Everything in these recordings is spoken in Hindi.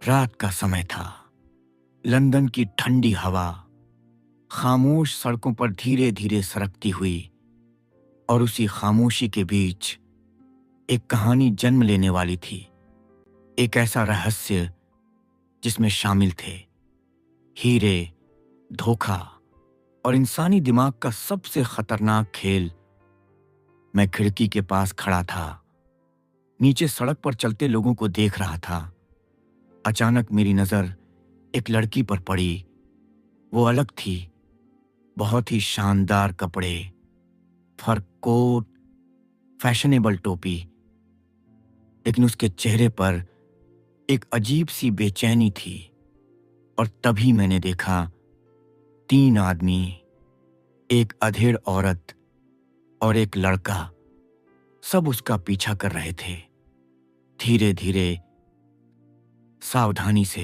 रात का समय था। लंदन की ठंडी हवा खामोश सड़कों पर धीरे धीरे सरकती हुई, और उसी खामोशी के बीच एक कहानी जन्म लेने वाली थी। एक ऐसा रहस्य जिसमें शामिल थे हीरे, धोखा और इंसानी दिमाग का सबसे खतरनाक खेल। मैं खिड़की के पास खड़ा था, नीचे सड़क पर चलते लोगों को देख रहा था। अचानक मेरी नजर एक लड़की पर पड़ी। वो अलग थी, बहुत ही शानदार कपड़े, फर कोट, फैशनेबल टोपी, लेकिन उसके चेहरे पर एक अजीब सी बेचैनी थी। और तभी मैंने देखा 3 आदमी, एक अधेड़ औरत और एक लड़का, सब उसका पीछा कर रहे थे। धीरे धीरे, सावधानी से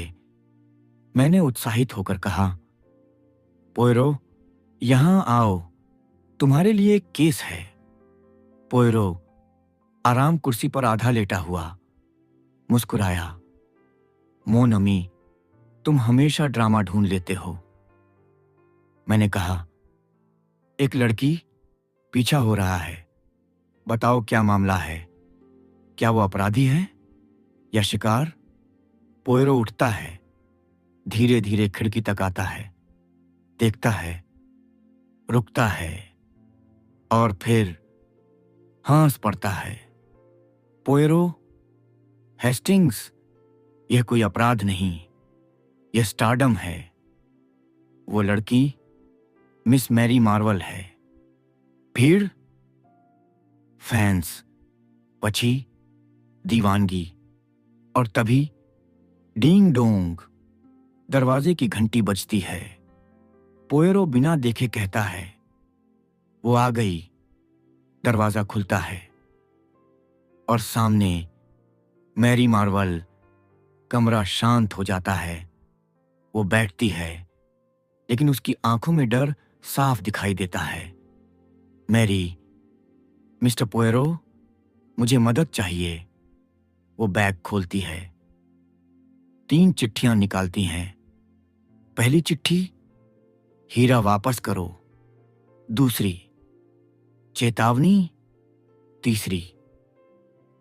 मैंने उत्साहित होकर कहा, पोयरो, यहां आओ, तुम्हारे लिए एक केस है। पोयरो आराम कुर्सी पर आधा लेटा हुआ मुस्कुराया। मोन अमी, तुम हमेशा ड्रामा ढूंढ लेते हो। मैंने कहा, एक लड़की पीछा हो रहा है, बताओ क्या मामला है? क्या वो अपराधी है या शिकार? पोयरो उठता है, धीरे धीरे खिड़की तक आता है, देखता है, रुकता है और फिर हंस पड़ता है। पोयरो, हेस्टिंग्स, यह कोई अपराध नहीं, यह स्टारडम है। वो लड़की मिस मैरी मार्वल है। भीड़, फैंस, पछी, दीवानगी। और तभी डींग डोंग, दरवाजे की घंटी बजती है। पोयरो बिना देखे कहता है, वो आ गई। दरवाजा खुलता है और सामने मैरी मार्वल। कमरा शांत हो जाता है। वो बैठती है, लेकिन उसकी आंखों में डर साफ दिखाई देता है। मैरी, मिस्टर पोयरो, मुझे मदद चाहिए। वो बैग खोलती है, 3 चिट्ठियां निकालती हैं। पहली चिट्ठी, हीरा वापस करो। दूसरी, चेतावनी। तीसरी,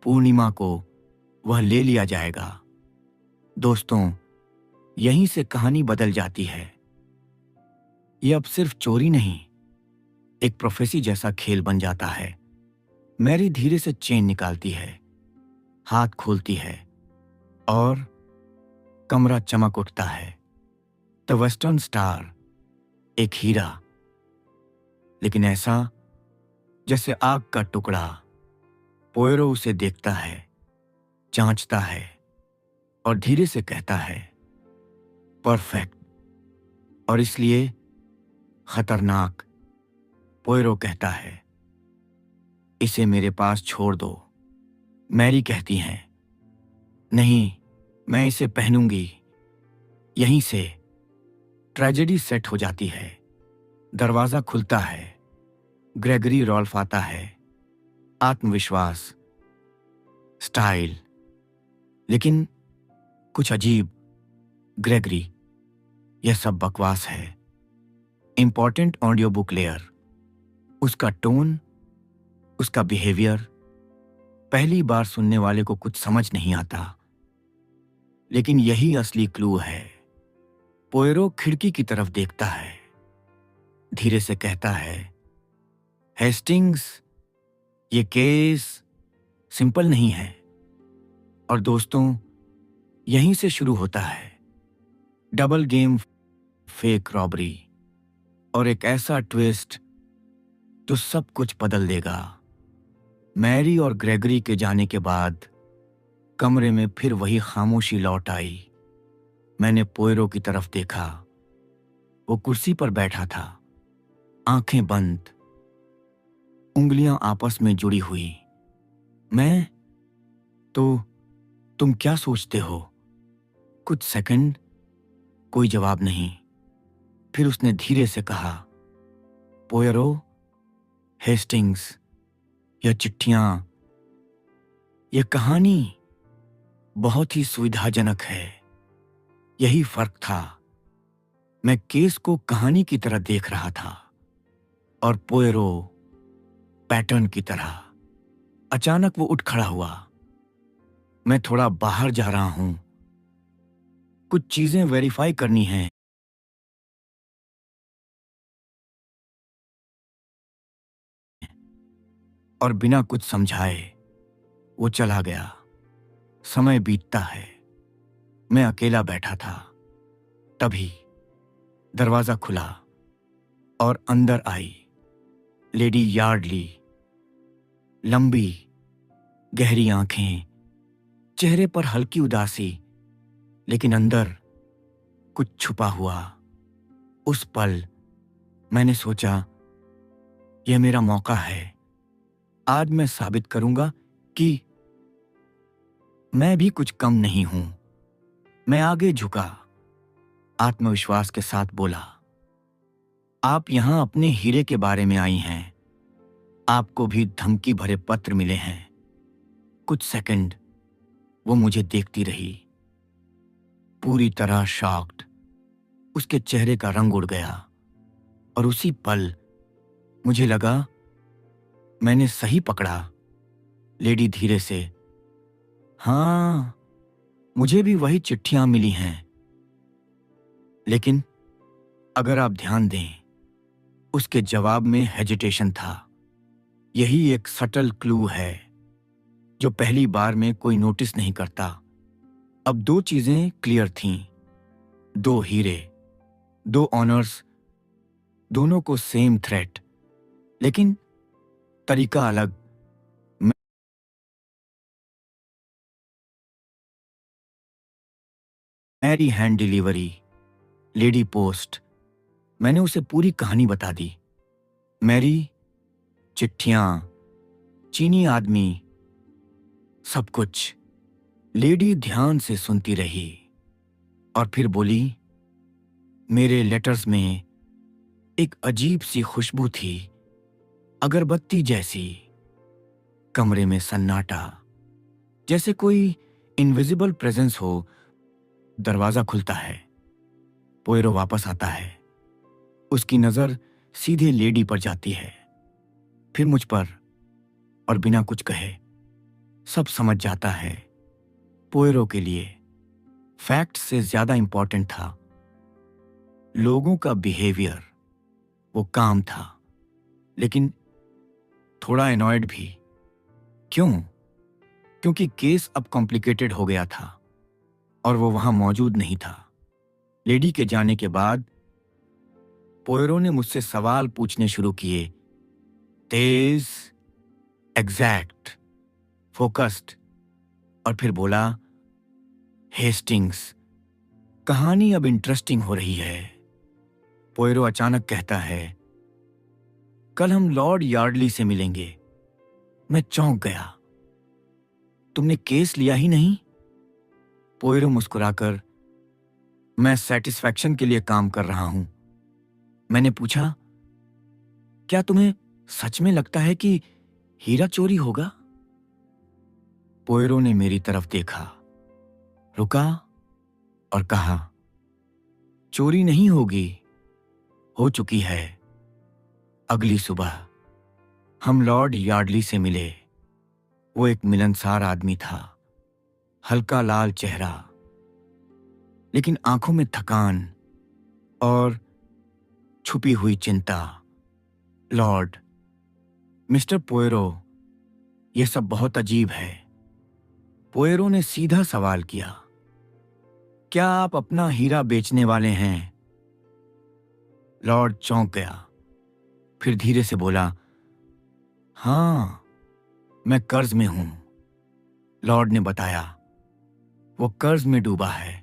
पूर्णिमा को वह ले लिया जाएगा। दोस्तों, यहीं से कहानी बदल जाती है। यह अब सिर्फ चोरी नहीं, एक प्रोफेसी जैसा खेल बन जाता है। मैरी धीरे से चेन निकालती है, हाथ खोलती है और कमरा चमक उठता है। द वेस्टर्न स्टार, एक हीरा, लेकिन ऐसा जैसे आग का टुकड़ा। पोयरो उसे देखता है, जांचता है और धीरे से कहता है, परफेक्ट, और इसलिए खतरनाक। पोयरो कहता है, इसे मेरे पास छोड़ दो। मैरी कहती हैं, नहीं, मैं इसे पहनूंगी। यहीं से ट्रेजेडी सेट हो जाती है। दरवाजा खुलता है, ग्रेगरी रॉल्फ आता है। आत्मविश्वास, स्टाइल, लेकिन कुछ अजीब। ग्रेगरी, यह सब बकवास है। Important audio book layer. उसका टोन, उसका बिहेवियर, पहली बार सुनने वाले को कुछ समझ नहीं आता, लेकिन यही असली क्लू है। पोयरो खिड़की की तरफ देखता है, धीरे से कहता है, हेस्टिंग्स, ये केस सिंपल नहीं है। और दोस्तों, यहीं से शुरू होता है डबल गेम, फेक रॉबरी और एक ऐसा ट्विस्ट जो सब कुछ बदल देगा। मैरी और ग्रेगरी के जाने के बाद कमरे में फिर वही खामोशी लौट आई। मैंने पोयरो की तरफ देखा। वो कुर्सी पर बैठा था, आंखें बंद, उंगलियां आपस में जुड़ी हुई। मैं तो, तुम क्या सोचते हो? कुछ सेकंड, कोई जवाब नहीं। फिर उसने धीरे से कहा, पोयरो, हेस्टिंग्स, यह चिट्ठियां, यह कहानी बहुत ही सुविधाजनक है। यही फर्क था। मैं केस को कहानी की तरह देख रहा था और पोयरो पैटर्न की तरह। अचानक वो उठ खड़ा हुआ। मैं थोड़ा बाहर जा रहा हूं, कुछ चीजें वेरीफाई करनी हैं। और बिना कुछ समझाए वो चला गया। समय बीतता है। मैं अकेला बैठा था। तभी दरवाजा खुला और अंदर आई लेडी यार्डली। लंबी गहरी आंखें, चेहरे पर हल्की उदासी, लेकिन अंदर कुछ छुपा हुआ। उस पल मैंने सोचा, यह मेरा मौका है। आज मैं साबित करूंगा कि मैं भी कुछ कम नहीं हूं। मैं आगे झुका, आत्मविश्वास के साथ बोला, आप यहां अपने हीरे के बारे में आई हैं। आपको भी धमकी भरे पत्र मिले हैं। कुछ सेकंड वो मुझे देखती रही, पूरी तरह शॉक्ड। उसके चेहरे का रंग उड़ गया और उसी पल मुझे लगा मैंने सही पकड़ा। लेडी धीरे से, हां, मुझे भी वही चिट्ठियां मिली हैं। लेकिन अगर आप ध्यान दें, उसके जवाब में हेजिटेशन था। यही एक सटल क्लू है जो पहली बार में कोई नोटिस नहीं करता। अब दो चीजें क्लियर थीं। दो हीरे, दो ऑनर्स, दोनों को सेम थ्रेट, लेकिन तरीका अलग। Mary hand delivery, lady post. मैंने उसे पूरी कहानी बता दी। मैरी, चिट्ठियां, चीनी आदमी, सब कुछ। लेडी ध्यान से सुनती रही और फिर बोली, मेरे लेटर्स में एक अजीब सी खुशबू थी, अगरबत्ती जैसी। कमरे में सन्नाटा, जैसे कोई इनविजिबल प्रेजेंस हो। दरवाजा खुलता है। पोयरो वापस आता है। उसकी नजर सीधे लेडी पर जाती है, फिर मुझ पर, और बिना कुछ कहे सब समझ जाता है। पोयरो के लिए फैक्ट से ज्यादा इंपॉर्टेंट था लोगों का बिहेवियर। वो काम था, लेकिन थोड़ा एनॉयड भी। क्यों? क्योंकि केस अब कॉम्प्लिकेटेड हो गया था और वो वहां मौजूद नहीं था। लेडी के जाने के बाद पोयरो ने मुझसे सवाल पूछने शुरू किए, तेज, एग्जैक्ट, फोकस्ड। और फिर बोला, हेस्टिंग्स, कहानी अब इंटरेस्टिंग हो रही है। पोयरो अचानक कहता है, कल हम लॉर्ड यार्डली से मिलेंगे। मैं चौंक गया। तुमने केस लिया ही नहीं? पोयरो मुस्कुराकर, मैं सेटिस्फैक्शन के लिए काम कर रहा हूं। मैंने पूछा, क्या तुम्हें सच में लगता है कि हीरा चोरी होगा? पोयरो ने मेरी तरफ देखा, रुका और कहा, चोरी नहीं होगी, हो चुकी है। अगली सुबह हम लॉर्ड यार्डली से मिले। वो एक मिलनसार आदमी था, हल्का लाल चेहरा, लेकिन आंखों में थकान और छुपी हुई चिंता। लॉर्ड, मिस्टर पोयरो, यह सब बहुत अजीब है। पोयरो ने सीधा सवाल किया, क्या आप अपना हीरा बेचने वाले हैं? लॉर्ड चौंक गया, फिर धीरे से बोला, हां, मैं कर्ज में हूं। लॉर्ड ने बताया, वो कर्ज में डूबा है,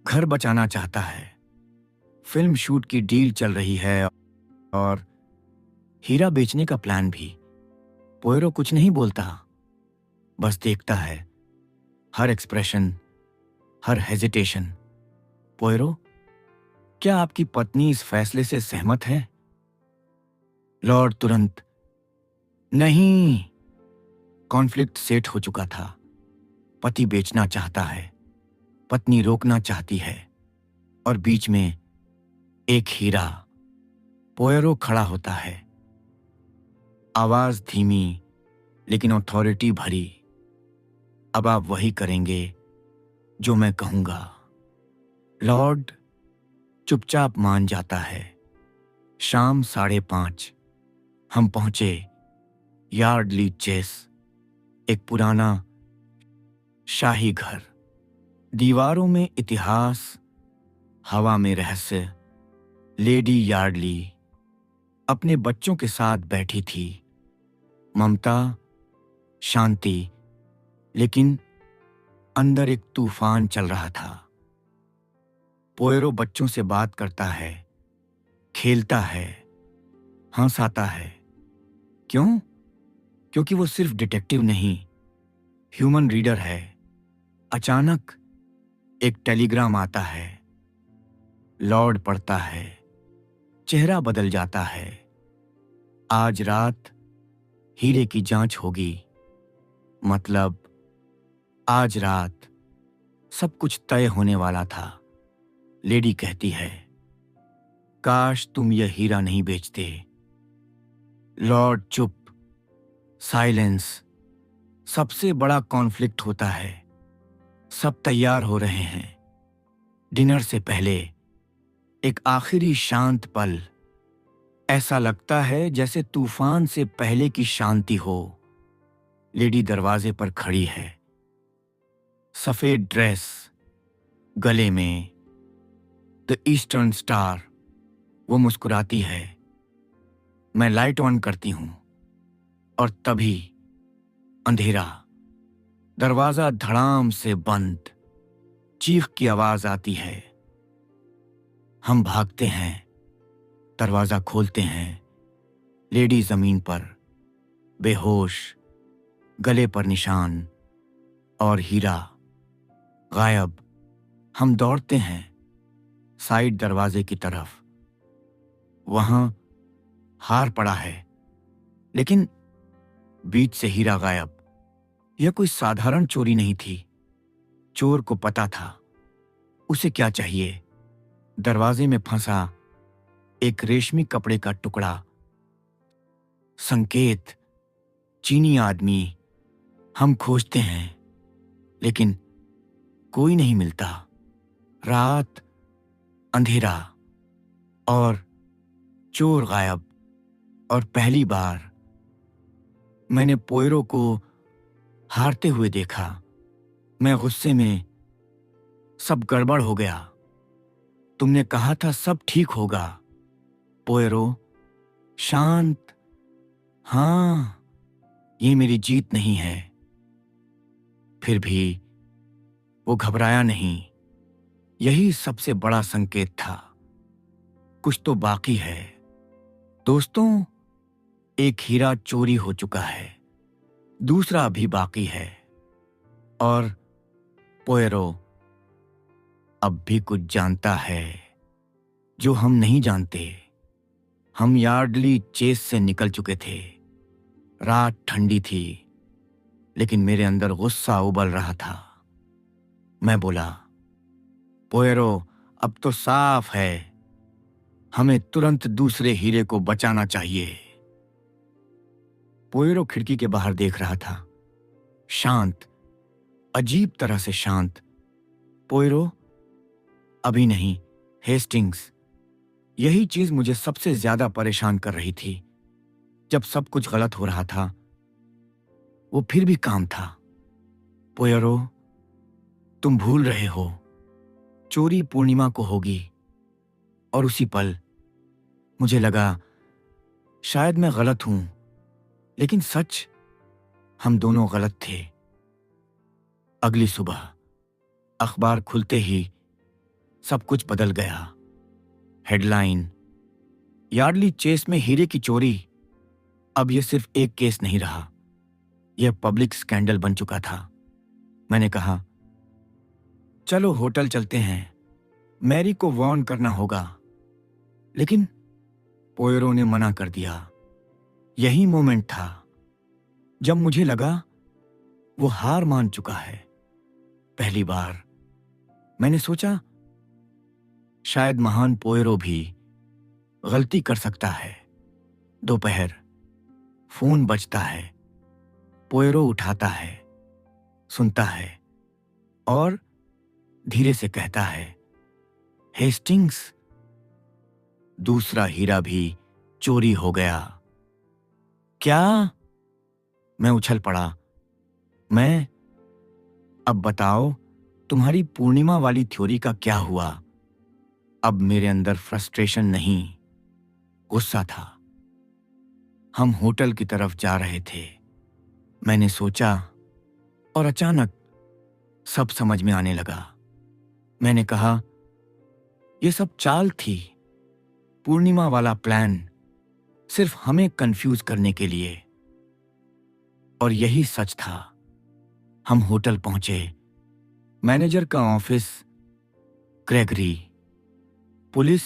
घर बचाना चाहता है, फिल्म शूट की डील चल रही है और हीरा बेचने का प्लान भी। पोयरो कुछ नहीं बोलता, बस देखता है, हर एक्सप्रेशन, हर हेजिटेशन। पोयरो, क्या आपकी पत्नी इस फैसले से सहमत है? लॉर्ड तुरंत, नहीं। कॉन्फ्लिक्ट सेट हो चुका था। पति बेचना चाहता है, पत्नी रोकना चाहती है। और बीच में एक हीरा। पोयरो खड़ा होता है, आवाज धीमी लेकिन अथॉरिटी भरी। अब आप वही करेंगे जो मैं कहूंगा। लॉर्ड चुपचाप मान जाता है। शाम 5:30 हम पहुंचे यार्डली चेस, एक पुराना शाही घर। दीवारों में इतिहास, हवा में रहस्य। लेडी यार्डली अपने बच्चों के साथ बैठी थी। ममता, शांति, लेकिन अंदर एक तूफान चल रहा था। पोयरो बच्चों से बात करता है, खेलता है, हंसाता है। क्यों? क्योंकि वो सिर्फ डिटेक्टिव नहीं, ह्यूमन रीडर है। अचानक एक टेलीग्राम आता है। लॉर्ड पढ़ता है, चेहरा बदल जाता है। आज रात हीरे की जांच होगी। मतलब आज रात सब कुछ तय होने वाला था। लेडी कहती है, काश तुम यह हीरा नहीं बेचते। लॉर्ड चुप, साइलेंस। सबसे बड़ा कॉन्फ्लिक्ट होता है। सब तैयार हो रहे हैं। डिनर से पहले एक आखिरी शांत पल। ऐसा लगता है जैसे तूफान से पहले की शांति हो। लेडी दरवाजे पर खड़ी है, सफेद ड्रेस, गले में द ईस्टर्न स्टार। वो मुस्कुराती है। मैं लाइट ऑन करती हूं और तभी अंधेरा। दरवाजा धड़ाम से बंद। चीख की आवाज आती है। हम भागते हैं, दरवाजा खोलते हैं। लेडी जमीन पर बेहोश, गले पर निशान, और हीरा गायब। हम दौड़ते हैं साइड दरवाजे की तरफ। वहां हार पड़ा है, लेकिन बीच से हीरा गायब। यह कोई साधारण चोरी नहीं थी। चोर को पता था उसे क्या चाहिए। दरवाजे में फंसा एक रेशमी कपड़े का टुकड़ा। संकेत, चीनी आदमी। हम खोजते हैं, लेकिन कोई नहीं मिलता। रात, अंधेरा और चोर गायब। और पहली बार मैंने पोयरो को हारते हुए देखा। मैं गुस्से में, सब गड़बड़ हो गया। तुमने कहा था सब ठीक होगा। पोयरो शांत। हां, ये मेरी जीत नहीं है। फिर भी वो घबराया नहीं। यही सबसे बड़ा संकेत था। कुछ तो बाकी है। दोस्तों, एक हीरा चोरी हो चुका है, दूसरा भी बाकी है। और पोयरो अब भी कुछ जानता है जो हम नहीं जानते। हम यार्डली चेस से निकल चुके थे। रात ठंडी थी, लेकिन मेरे अंदर गुस्सा उबल रहा था। मैं बोला, पोयरो, अब तो साफ है। हमें तुरंत दूसरे हीरे को बचाना चाहिए। पोयरो खिड़की के बाहर देख रहा था, शांत, अजीब तरह से शांत। पोयरो, अभी नहीं, हेस्टिंग्स। यही चीज मुझे सबसे ज्यादा परेशान कर रही थी। जब सब कुछ गलत हो रहा था, वो फिर भी काम था। पोयरो, तुम भूल रहे हो, चोरी पूर्णिमा को होगी। और उसी पल मुझे लगा शायद मैं गलत हूं, लेकिन सच, हम दोनों गलत थे। अगली सुबह अखबार खुलते ही सब कुछ बदल गया। हेडलाइन, यार्डली चेस में हीरे की चोरी। अब यह सिर्फ एक केस नहीं रहा, यह पब्लिक स्कैंडल बन चुका था। मैंने कहा, चलो होटल चलते हैं, मैरी को वार्न करना होगा। लेकिन पोयरो ने मना कर दिया। यही मोमेंट था जब मुझे लगा वो हार मान चुका है। पहली बार मैंने सोचा, शायद महान पोयरो भी गलती कर सकता है। दोपहर, फोन बजता है। पोयरो उठाता है, सुनता है और धीरे से कहता है, हेस्टिंग्स, दूसरा हीरा भी चोरी हो गया। क्या? मैं उछल पड़ा। मैं? अब बताओ, तुम्हारी पूर्णिमा वाली थ्योरी का क्या हुआ? अब मेरे अंदर फ्रस्ट्रेशन नहीं, गुस्सा था। हम होटल की तरफ जा रहे थे। मैंने सोचा और अचानक सब समझ में आने लगा। मैंने कहा, यह सब चाल थी, पूर्णिमा वाला प्लान, सिर्फ हमें कंफ्यूज करने के लिए। और यही सच था। हम होटल पहुंचे। मैनेजर का ऑफिस, ग्रेगरी, पुलिस,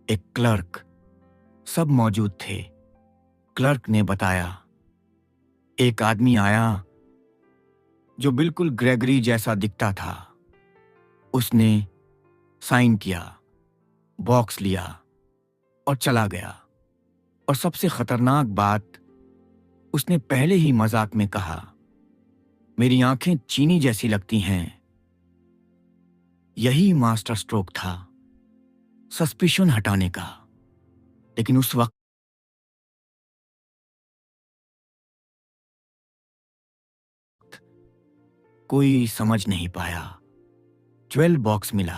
एक क्लर्क, सब मौजूद थे। क्लर्क ने बताया, एक आदमी आया जो बिल्कुल ग्रेगरी जैसा दिखता था। उसने साइन किया, बॉक्स लिया और चला गया। और सबसे खतरनाक बात, उसने पहले ही मजाक में कहा, मेरी आंखें चीनी जैसी लगती हैं। यही मास्टर स्ट्रोक था, सस्पिशन हटाने का। लेकिन उस वक्त कोई समझ नहीं पाया। 12 बॉक्स मिला,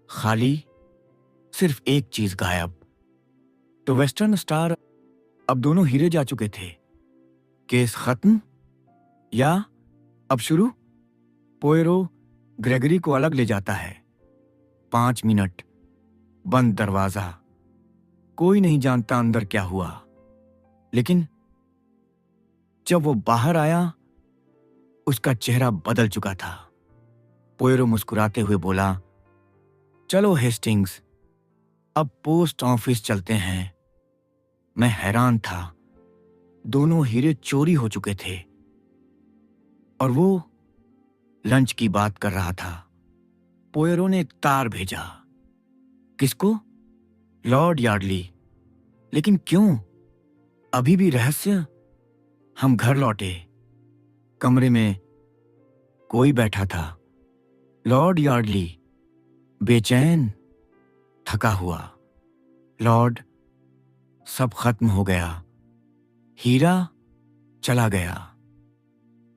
खाली, सिर्फ एक चीज गायब। तो वेस्टर्न स्टार, अब दोनों हीरे जा चुके थे। केस खत्म या अब शुरू? पोयरो ग्रेगरी को अलग ले जाता है। 5 मिनट, बंद दरवाजा, कोई नहीं जानता अंदर क्या हुआ। लेकिन जब वो बाहर आया, उसका चेहरा बदल चुका था। पोयरो मुस्कुराते हुए बोला, चलो हेस्टिंग्स, अब पोस्ट ऑफिस चलते हैं। मैं हैरान था। दोनों हीरे चोरी हो चुके थे और वो लंच की बात कर रहा था। पोयरो ने एक तार भेजा। किसको? Lord Yardley. लेकिन क्यों? अभी भी रहस्य। हम घर लौटे। कमरे में कोई बैठा था। लॉर्ड यार्डली, बेचैन, थका हुआ। लॉर्ड, सब खत्म हो गया, हीरा चला गया।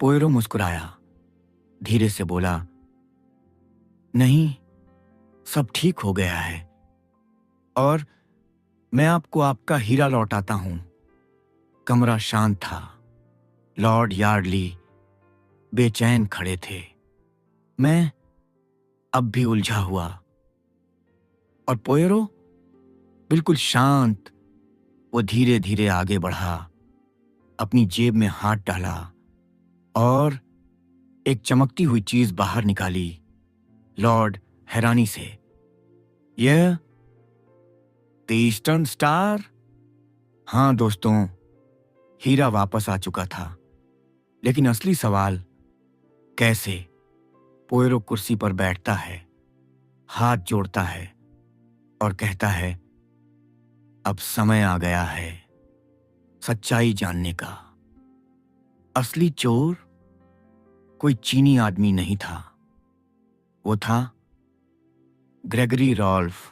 पोयरो मुस्कुराया, धीरे से बोला, नहीं, सब ठीक हो गया है और मैं आपको आपका हीरा लौटाता हूं। कमरा शांत था। लॉर्ड यार्डली बेचैन खड़े थे। मैं अब भी उलझा हुआ और पोयरो बिल्कुल शांत। वो धीरे धीरे आगे बढ़ा, अपनी जेब में हाथ डाला और एक चमकती हुई चीज बाहर निकाली। लॉर्ड हैरानी से, यह द ईस्टर्न स्टार? हां दोस्तों, हीरा वापस आ चुका था। लेकिन असली सवाल, कैसे? पोयरो कुर्सी पर बैठता है, हाथ जोड़ता है और कहता है, अब समय आ गया है सच्चाई जानने का। असली चोर कोई चीनी आदमी नहीं था। वो था ग्रेगरी रॉल्फ।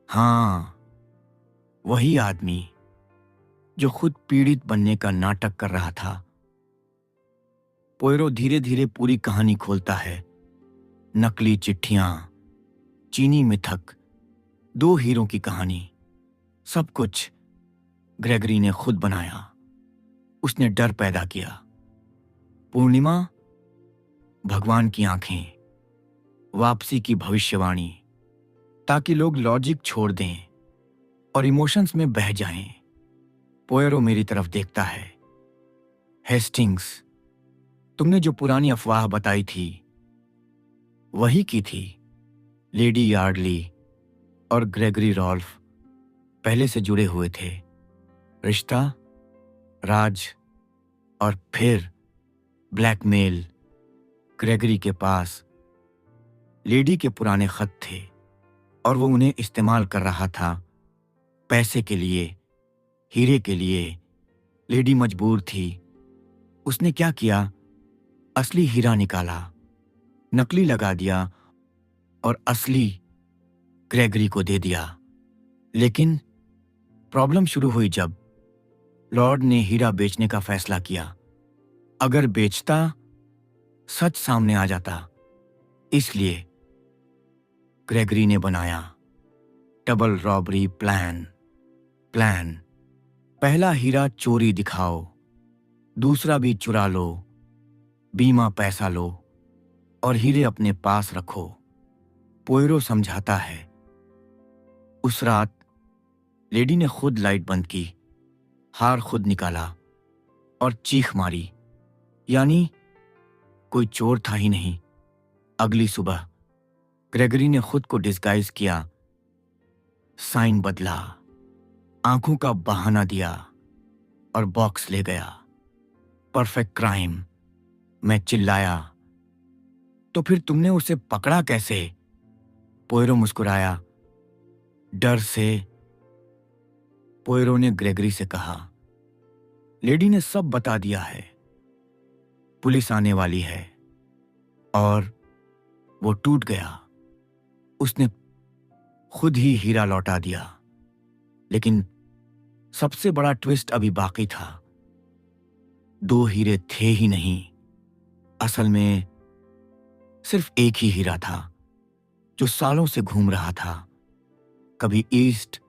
हां, वही आदमी जो खुद पीड़ित बनने का नाटक कर रहा था। पोयरो धीरे धीरे पूरी कहानी खोलता है। नकली चिट्ठियां, चीनी मिथक, 2 हीरों की कहानी, सब कुछ ग्रेगरी ने खुद बनाया। उसने डर पैदा किया। पूर्णिमा, भगवान की आंखें, वापसी की भविष्यवाणी, ताकि लोग लॉजिक छोड़ दें और इमोशंस में बह जाएं। पोयरो मेरी तरफ देखता है। हेस्टिंग्स, तुमने जो पुरानी अफवाह बताई थी, वही की थी। लेडी यार्डली और ग्रेगरी रॉल्फ पहले से जुड़े हुए थे। रिश्ता, राज और फिर ब्लैकमेल। ग्रेगरी के पास लेडी के पुराने खत थे। और वो उन्हें इस्तेमाल कर रहा था पैसे के लिए, हीरे के लिए। लेडी मजबूर थी। उसने क्या किया? असली हीरा निकाला, नकली लगा दिया और असली ग्रेगरी को दे दिया। लेकिन प्रॉब्लम शुरू हुई जब लॉर्ड ने हीरा बेचने का फैसला किया। अगर बेचता, सच सामने आ जाता। इसलिए ग्रेगरी ने बनाया डबल रॉबरी प्लान। पहला हीरा चोरी दिखाओ, दूसरा भी चुरा लो, बीमा पैसा लो और हीरे अपने पास रखो। पोयरो समझाता है। उस रात लेडी ने खुद लाइट बंद की, हार खुद निकाला और चीख मारी। यानी कोई चोर था ही नहीं। अगली सुबह ग्रेगरी ने खुद को डिस्गाइज किया, साइन बदला, आंखों का बहाना दिया और बॉक्स ले गया। Perfect crime. मैं चिल्लाया, तो फिर तुमने उसे पकड़ा कैसे? पोयरो मुस्कुराया, डर से। पोयरो ने ग्रेगरी से कहा, लेडी ने सब बता दिया है, पुलिस आने वाली है। और वो टूट गया। उसने खुद ही हीरा लौटा दिया। लेकिन सबसे बड़ा ट्विस्ट अभी बाकी था। 2 हीरे थे ही नहीं। असल में सिर्फ एक ही हीरा था जो सालों से घूम रहा था, कभी ईस्ट,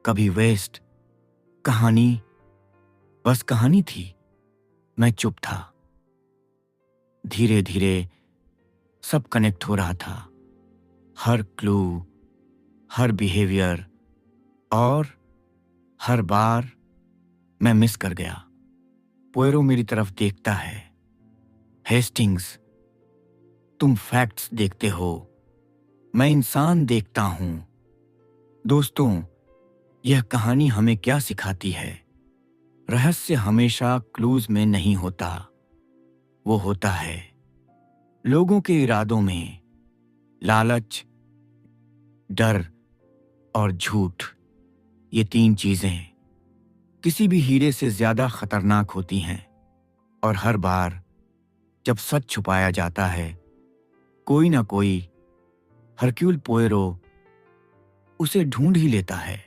कभी वेस्ट। कहानी, बस कहानी थी। मैं चुप था। धीरे धीरे सब कनेक्ट हो रहा था। हर क्लू, हर बिहेवियर, और हर बार मैं मिस कर गया। पोयरो मेरी तरफ देखता है। हेस्टिंग्स, तुम फैक्ट्स देखते हो, मैं इंसान देखता हूं। दोस्तों, यह कहानी हमें क्या सिखाती है? रहस्य हमेशा क्लूज में नहीं होता, वो होता है लोगों के इरादों में। लालच, डर और झूठ, ये 3 चीजें किसी भी हीरे से ज्यादा खतरनाक होती हैं। और हर बार जब सच छुपाया जाता है, कोई ना कोई हरक्यूल पोयरो उसे ढूंढ ही लेता है।